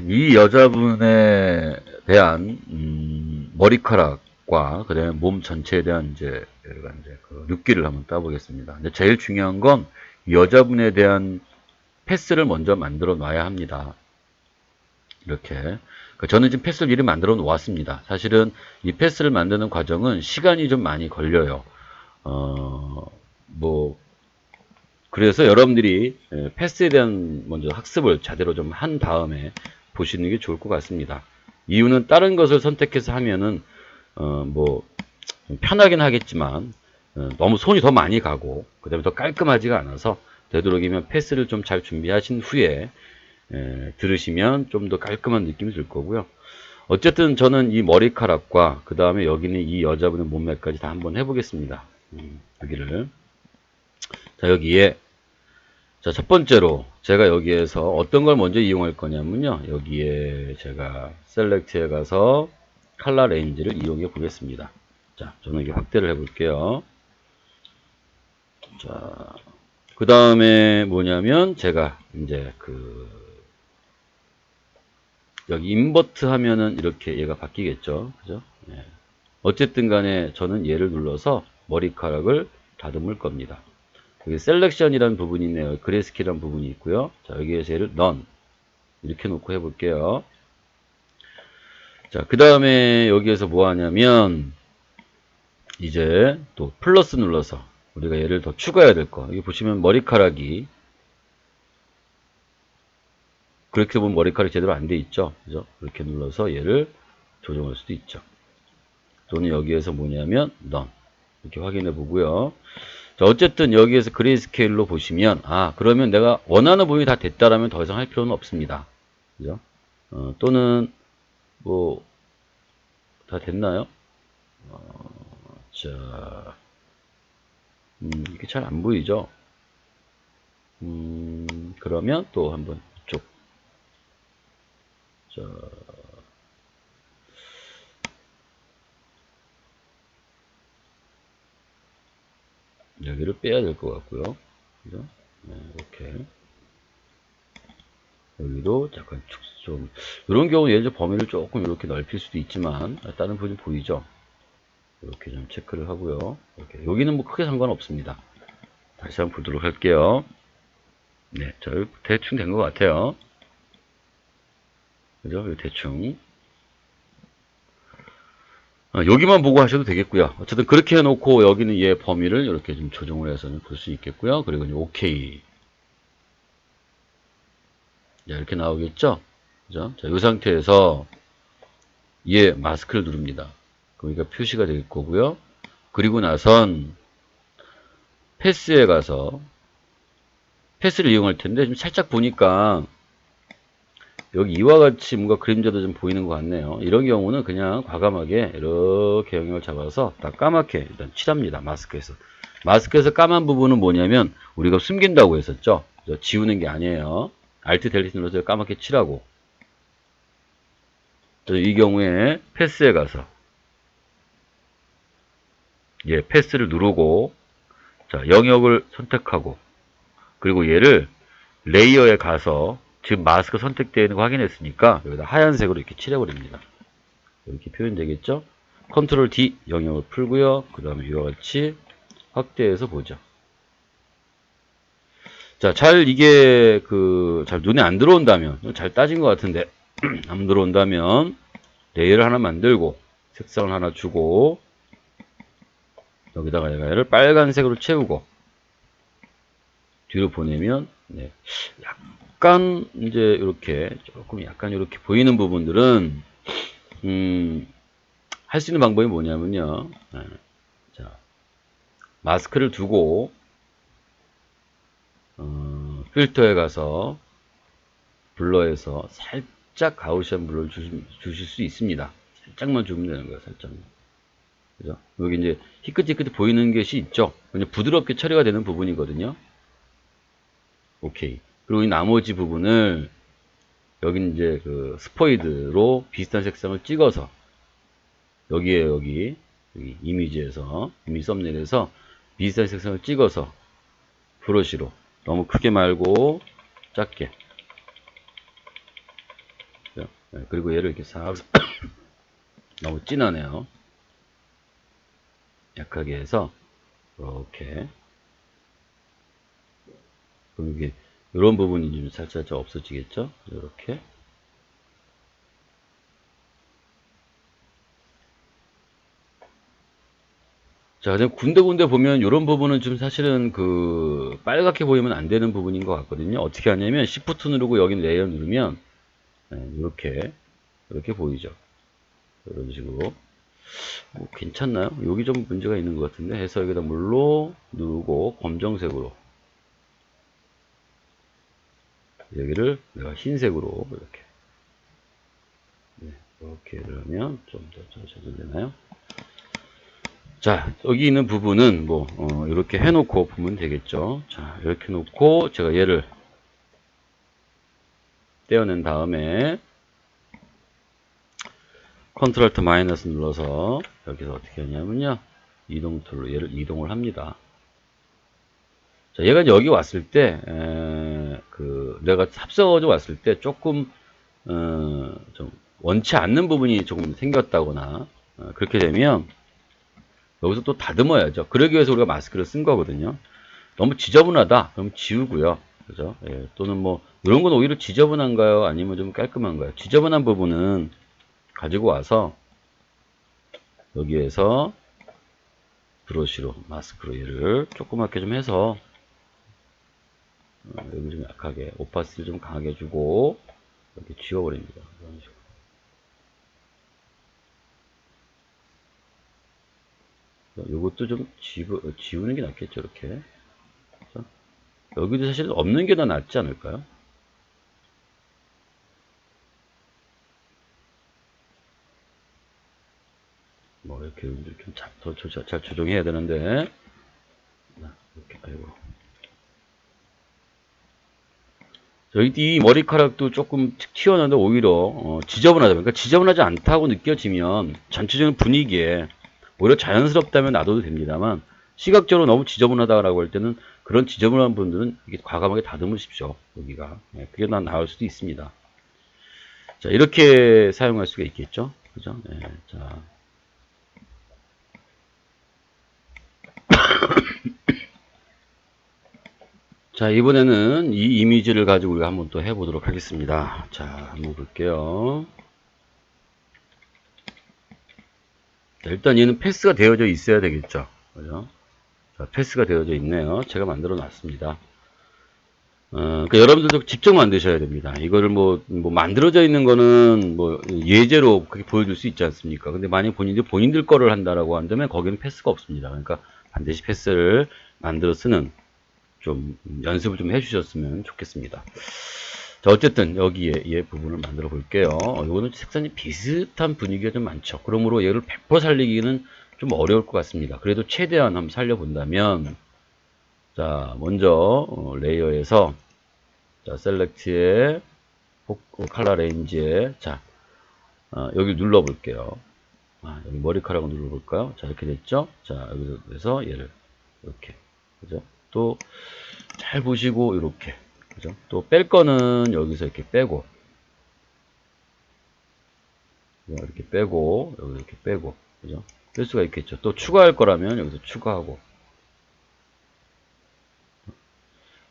이 여자분에 대한 머리카락과 그다음에 몸 전체에 대한 이제 그 눕기를 한번 따보겠습니다. 근데 제일 중요한 건 여자분에 대한 패스를 먼저 만들어 놔야 합니다. 이렇게. 저는 지금 패스를 미리 만들어 놓았습니다. 사실은 이 패스를 만드는 과정은 시간이 좀 많이 걸려요. 뭐 그래서 여러분들이 패스에 대한 먼저 학습을 제대로 좀 한 다음에 보시는 게 좋을 것 같습니다. 이유는 다른 것을 선택해서 하면은 뭐 편하긴 하겠지만 너무 손이 더 많이 가고 그 다음에 더 깔끔하지가 않아서 되도록이면 패스를 좀 잘 준비하신 후에 들으시면 좀 더 깔끔한 느낌이 들 거고요. 어쨌든 저는 이 머리카락과 그 다음에 여기는 이 여자분의 몸매까지 다 한번 해보겠습니다. 여기를 자 여기에 자, 첫 번째로 제가 여기에서 어떤 걸 먼저 이용할 거냐면요. 여기에 제가 셀렉트에 가서 컬러 레인지를 이용해 보겠습니다. 자, 저는 이게 확대를 해 볼게요. 자, 그 다음에 뭐냐면 제가 이제 여기 인버트 하면은 이렇게 얘가 바뀌겠죠. 그죠? 예. 어쨌든 간에 저는 얘를 눌러서 머리카락을 다듬을 겁니다. 여기 셀렉션이라는 부분이 있네요. 그레이스케일이라는 부분이 있고요. 자, 여기에서 얘를 넌 이렇게 놓고 해볼게요. 자, 그 다음에 여기에서 뭐 하냐면 이제 또 플러스 눌러서 우리가 얘를 더 추가해야 될 거. 여기 보시면 머리카락이 그렇게 보면 머리카락이 제대로 안 돼 있죠. 그죠? 이렇게 눌러서 얘를 조정할 수도 있죠. 또는 여기에서 뭐냐면 넌 이렇게 확인해 보고요. 자, 어쨌든 여기에서 그레이스케일로 보시면 그러면 내가 원하는 부분이 다 됐다라면 더 이상 할 필요는 없습니다. 그죠? 또는 뭐 다 됐나요? 자, 이게 잘 안 보이죠? 그러면 또 한번 이쪽. 자, 여기를 빼야 될 것 같고요. 그죠? 네, 이렇게. 여기도 약간 좀, 이런 경우 예를 들어 범위를 조금 이렇게 넓힐 수도 있지만, 다른 부분이 보이죠? 이렇게 좀 체크를 하고요. 이렇게. 여기는 뭐 크게 상관없습니다. 다시 한번 보도록 할게요. 네, 자, 대충 된 것 같아요. 그죠? 대충. 여기만 보고 하셔도 되겠고요. 어쨌든 그렇게 해놓고 여기는 얘 범위를 이렇게 좀 조정을 해서 볼 수 있겠고요. 그리고 이제 OK. 자, 이렇게 나오겠죠? 그죠? 자, 이 상태에서 얘 마스크를 누릅니다. 그러니까 표시가 될 거고요. 그리고 나선 패스에 가서 패스를 이용할 텐데 좀 살짝 보니까 여기 이와 같이 뭔가 그림자도 좀 보이는 것 같네요. 이런 경우는 그냥 과감하게 이렇게 영역을 잡아서 다 까맣게 일단 칠합니다. 마스크에서. 마스크에서 까만 부분은 뭐냐면 우리가 숨긴다고 했었죠. 지우는 게 아니에요. Alt 델리트 눌러서 까맣게 칠하고 이 경우에 패스에 가서 패스를 누르고 자, 영역을 선택하고 그리고 얘를 레이어에 가서 지금 마스크 선택되어 있는 거 확인했으니까 여기다 하얀색으로 이렇게 칠해버립니다. 이렇게 표현되겠죠? 컨트롤 D 영역을 풀고요. 그 다음에 이와 같이 확대해서 보죠. 자, 이게 잘 눈에 안 들어온다면 잘 따진 것 같은데 안 들어온다면 레이어를 하나 만들고 색상을 하나 주고 여기다가 얘를 빨간색으로 채우고 뒤로 보내면 약간 이제 이렇게 조금 약간 이렇게 보이는 부분들은 할 수 있는 방법이 뭐냐면요. 자, 마스크를 두고 필터에 가서 블러에서 살짝 가우시안 블러를 주실 수 있습니다. 살짝만 주면 되는 거예요. 살짝만. 그죠? 여기 이제 희끗희끗 보이는 것이 있죠. 그냥 부드럽게 처리가 되는 부분이거든요. 오케이. 그리고 이 나머지 부분을 여기 이제 스포이드로 비슷한 색상을 찍어서 여기 이미지에서 이미지 썸네일에서 비슷한 색상을 찍어서 브러쉬로 너무 크게 말고 작게 네, 그리고 얘를 이렇게 싹 너무 진하네요. 약하게 해서 이렇게. 그럼 이게 이런 부분이 좀 살짝 없어지겠죠? 이렇게. 자, 그냥 군데군데 보면 이런 부분은 좀 사실은 그 빨갛게 보이면 안 되는 부분인 것 같거든요. 어떻게 하냐면 Shift 누르고 여기 레이어 누르면 이렇게 보이죠. 이런 식으로. 뭐 괜찮나요? 여기 좀 문제가 있는 것 같은데 해서 여기다 물로 누르고 검정색으로 여기를 내가 흰색으로 이렇게 이렇게 하면 좀 더 조절되나요? 자, 여기 있는 부분은 뭐 이렇게 해놓고 보면 되겠죠. 자, 이렇게 놓고 제가 얘를 떼어낸 다음에 컨트롤 Alt 마이너스 눌러서 여기서 어떻게 하냐면요, 이동 툴로 얘를 이동을 합니다. 자, 얘가 여기 왔을 때 내가 합성어조 왔을 때 조금 좀 원치 않는 부분이 조금 생겼다거나 그렇게 되면 여기서 또 다듬어야죠. 그러기 위해서 우리가 마스크를 쓴 거거든요. 너무 지저분하다 그럼 지우고요. 그죠? 예, 또는 뭐 이런 건 오히려 지저분한가요? 아니면 좀 깔끔한가요? 지저분한 부분은 가지고 와서 여기에서 브러쉬로 마스크로 얘를 조그맣게 좀 해서 여기 좀 약하게 오파시티를 좀 강하게 주고 이렇게 지워버립니다. 이런 식으로. 이것도 좀 지우는 게 낫겠죠, 이렇게. 그래서 여기도 사실 없는 게 더 낫지 않을까요? 뭐 이렇게 좀 잘 조정해야 되는데 이렇게 아이고. 여기 이 머리카락도 조금 튀어나오는데 오히려 지저분하다. 그러니까 지저분하지 않다고 느껴지면 전체적인 분위기에 오히려 자연스럽다면 놔둬도 됩니다만 시각적으로 너무 지저분하다라고 할 때는 그런 지저분한 분들은 이렇게 과감하게 다듬으십시오. 여기가 그게 난 나을 수도 있습니다. 자, 이렇게 사용할 수가 있겠죠. 그죠? 네, 자. 자, 이번에는 이 이미지를 가지고 우리가 한번 또 해보도록 하겠습니다. 자, 한번 볼게요. 자, 일단 얘는 패스가 되어져 있어야 되겠죠. 그죠? 자, 패스가 되어져 있네요. 제가 만들어 놨습니다. 그러니까 여러분들도 직접 만드셔야 됩니다. 이거를 뭐 만들어져 있는 거는 뭐 예제로 그렇게 보여줄 수 있지 않습니까? 근데 만약 본인들 거를 한다라고 한다면 거기는 패스가 없습니다. 그러니까 반드시 패스를 만들어 쓰는 좀 연습을 좀 해주셨으면 좋겠습니다. 자, 어쨌든 여기에 얘 부분을 만들어 볼게요. 이거는 색상이 비슷한 분위기가 좀 많죠. 그러므로 얘를 100% 살리기는 좀 어려울 것 같습니다. 그래도 최대한 한번 살려본다면, 자, 먼저 레이어에서 자, 셀렉트에 컬러 레인지에 자, 여기 눌러 볼게요. 여기 머리카락을 눌러 볼까요? 자, 이렇게 됐죠? 자, 여기서 얘를 이렇게, 그죠? 또 잘 보시고 이렇게, 그죠? 또 뺄 거는 여기서 이렇게 빼고, 이렇게 빼고, 여기 이렇게 빼고, 그죠? 뺄 수가 있겠죠. 또 추가할 거라면 여기서 추가하고.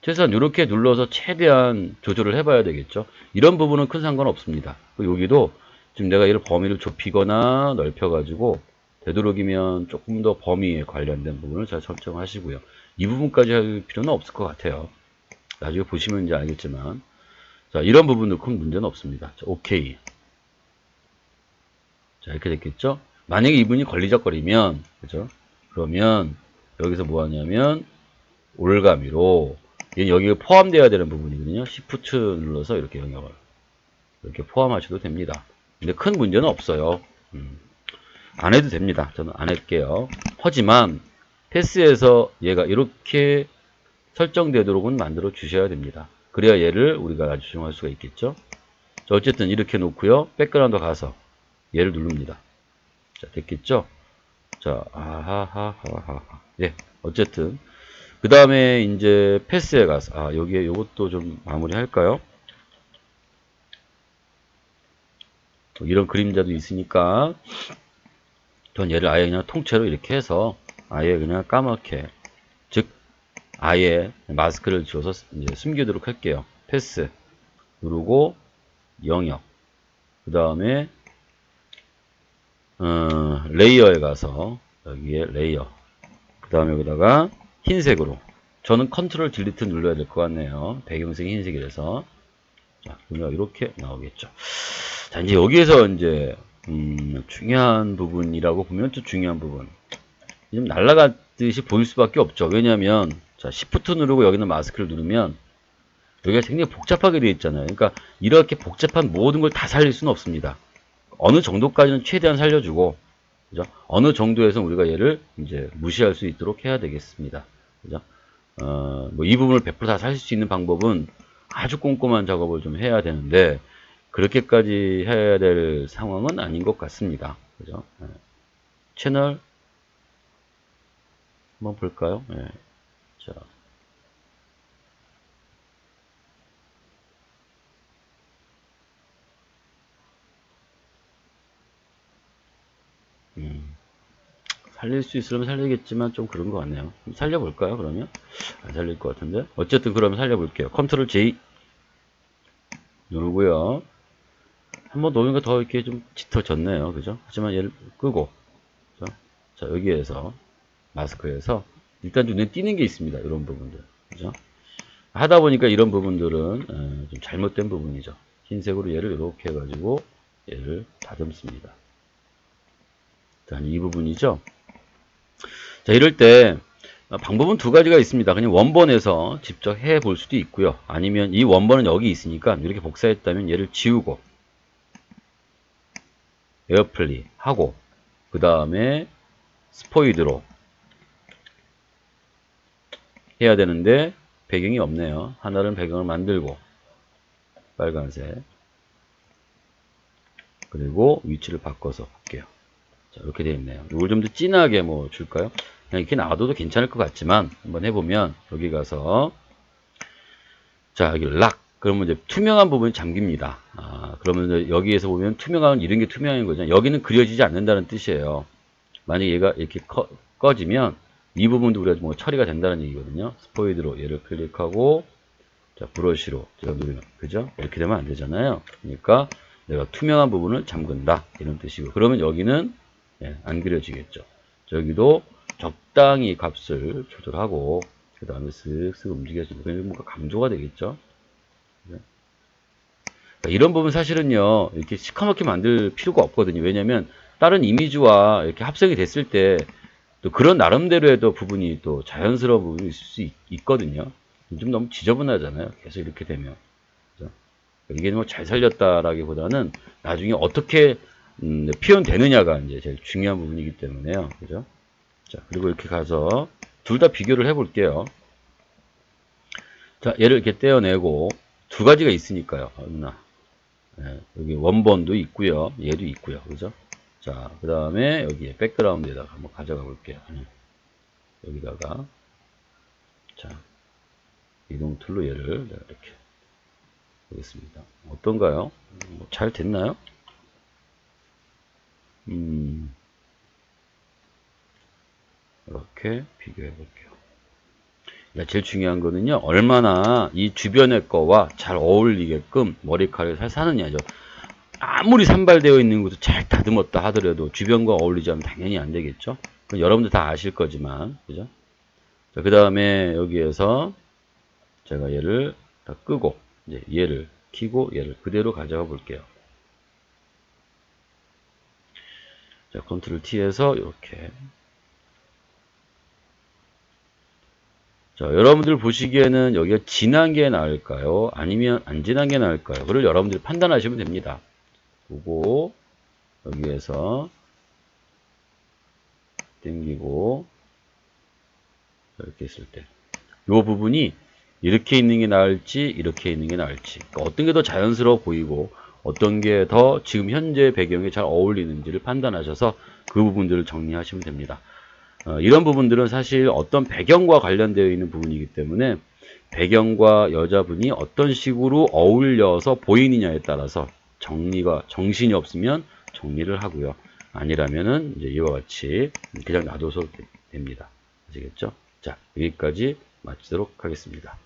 최소한 이렇게 눌러서 최대한 조절을 해봐야 되겠죠. 이런 부분은 큰 상관 없습니다. 여기도 지금 내가 이를 범위를 좁히거나 넓혀가지고 되도록이면 조금 더 범위에 관련된 부분을 잘 설정하시고요. 이 부분까지 할 필요는 없을 것 같아요. 나중에 보시면 이제 알겠지만, 자, 이런 부분도 큰 문제는 없습니다. 자, 오케이. 자, 이렇게 됐겠죠? 만약에 이분이 걸리적거리면, 그죠? 그러면 여기서 뭐 하냐면 올가미로 얘는 여기에 포함되어야 되는 부분이거든요. Shift 눌러서 이렇게 영역을 이렇게 포함하셔도 됩니다. 근데 큰 문제는 없어요. 안 해도 됩니다. 저는 안 할게요. 하지만 패스에서 얘가 이렇게 설정되도록은 만들어 주셔야 됩니다. 그래야 얘를 우리가 아주 조정할 수가 있겠죠. 자, 어쨌든 이렇게 놓고요. 백그라운드 가서 얘를 누릅니다. 자, 됐겠죠? 자, 아하하하하. 예, 어쨌든 그 다음에 이제 패스에 가서 여기에 요것도 좀 마무리 할까요? 이런 그림자도 있으니까 전 얘를 아예 그냥 통째로 이렇게 해서 아예 그냥 까맣게, 즉 아예 마스크를 지워서 이제 숨기도록 할게요. 패스 누르고 영역, 그 다음에 레이어에 가서 여기에 레이어, 그 다음에 여기다가 흰색으로, 저는 컨트롤 딜리트 눌러야 될 것 같네요. 배경색이 흰색이라서. 자, 그러면 이렇게 나오겠죠. 자, 이제 여기에서 이제 중요한 부분이라고 보면 또 중요한 부분, 좀 날아가듯이 보일 수밖에 없죠. 왜냐하면 자, Shift 누르고 여기는 마스크를 누르면 여기가 굉장히 복잡하게 되어 있잖아요. 그러니까 이렇게 복잡한 모든 걸 다 살릴 수는 없습니다. 어느 정도까지는 최대한 살려주고, 그죠? 어느 정도에서 우리가 얘를 이제 무시할 수 있도록 해야 되겠습니다. 그죠? 뭐 이 부분을 100% 다 살릴 수 있는 방법은 아주 꼼꼼한 작업을 좀 해야 되는데, 그렇게까지 해야 될 상황은 아닌 것 같습니다. 그죠? 채널 한번 볼까요? 네. 자. 살릴 수 있으면 살리겠지만 좀 그런 것 같네요. 살려볼까요, 그러면? 안 살릴 것 같은데? 어쨌든 그러면 살려볼게요. 컨트롤 J 누르고요. 한번 놓으니까 더 이렇게 좀 짙어졌네요. 그죠? 하지만 얘를 끄고, 그죠? 자, 여기에서, 마스크에서, 일단 좀 눈에 띄는 게 있습니다. 이런 부분들. 그죠? 하다 보니까 이런 부분들은, 좀 잘못된 부분이죠. 흰색으로 얘를 이렇게 해가지고, 얘를 다듬습니다. 자, 이 부분이죠? 자, 이럴 때 방법은 두 가지가 있습니다. 그냥 원본에서 직접 해 볼 수도 있고요. 아니면 이 원본은 여기 있으니까 이렇게 복사했다면 얘를 지우고 에어플리 하고, 그 다음에 스포이드로 해야 되는데 배경이 없네요. 하나는 배경을 만들고 빨간색, 그리고 위치를 바꿔서 볼게요. 자, 이렇게 되어 있네요. 이걸 좀 더 진하게 뭐 줄까요? 그냥 이렇게 놔둬도 괜찮을 것 같지만 한번 해보면, 여기 가서 자, 여기 락, 그러면 이제 투명한 부분이 잠깁니다. 그러면 여기에서 보면 투명한, 이런 게 투명한 거죠. 여기는 그려지지 않는다는 뜻이에요. 만약에 얘가 이렇게 꺼지면 이 부분도 우리가 뭐 처리가 된다는 얘기거든요. 스포이드로 얘를 클릭하고, 자, 브러쉬로 제가 누르면, 그죠? 이렇게 되면 안 되잖아요. 그러니까 내가 투명한 부분을 잠근다, 이런 뜻이고, 그러면 여기는 안 그려지겠죠. 여기도 적당히 값을 조절하고, 그 다음에 쓱쓱 움직여주고, 그러면 뭔가 강조가 되겠죠. 그러니까 이런 부분 사실은요, 이렇게 시커멓게 만들 필요가 없거든요. 왜냐면 다른 이미지와 이렇게 합성이 됐을 때 또 그런 나름대로의 또 부분이 또 자연스러운 부분이 있을 수 있거든요. 좀 너무 지저분하잖아요. 계속 이렇게 되면. 그죠? 이게 뭐 잘 살렸다라기보다는 나중에 어떻게 표현되느냐가 이제 제일 중요한 부분이기 때문에요. 그죠? 자, 그리고 이렇게 가서 둘 다 비교를 해 볼게요. 자, 얘를 이렇게 떼어내고, 두 가지가 있으니까요. 여기 원본도 있고요. 얘도 있고요. 그죠? 자, 그 다음에 여기에 백그라운드에다가 한번 가져가 볼게요. 여기다가, 자, 이동 툴로 얘를 내가 이렇게 보겠습니다. 어떤가요? 잘 됐나요? 이렇게 비교해 볼게요. 제일 중요한 거는요, 얼마나 이 주변의 거와 잘 어울리게끔 머리카락을 잘 사느냐죠. 아무리 산발되어 있는 것도 잘 다듬었다 하더라도 주변과 어울리지 않으면 당연히 안 되겠죠. 여러분들 다 아실 거지만, 그죠? 자, 그 다음에 여기에서 제가 얘를 다 끄고, 이제 얘를 키고 얘를 그대로 가져가 볼게요. 자, 컨트롤 T에서 이렇게. 자, 여러분들 보시기에는 여기가 진한 게 나을까요? 아니면 안 진한 게 나을까요? 그걸 여러분들이 판단하시면 됩니다. 보고, 여기에서 당기고, 이렇게 했을 때. 이 부분이 이렇게 있는 게 나을지, 이렇게 있는 게 나을지. 그러니까 어떤 게 더 자연스러워 보이고, 어떤 게 더 지금 현재 배경에 잘 어울리는지를 판단하셔서 그 부분들을 정리하시면 됩니다. 이런 부분들은 사실 어떤 배경과 관련되어 있는 부분이기 때문에 배경과 여자분이 어떤 식으로 어울려서 보이느냐에 따라서 정신이 없으면 정리를 하고요. 아니라면은 이제 이와 같이 그냥 놔둬서 됩니다. 아시겠죠? 자, 여기까지 마치도록 하겠습니다.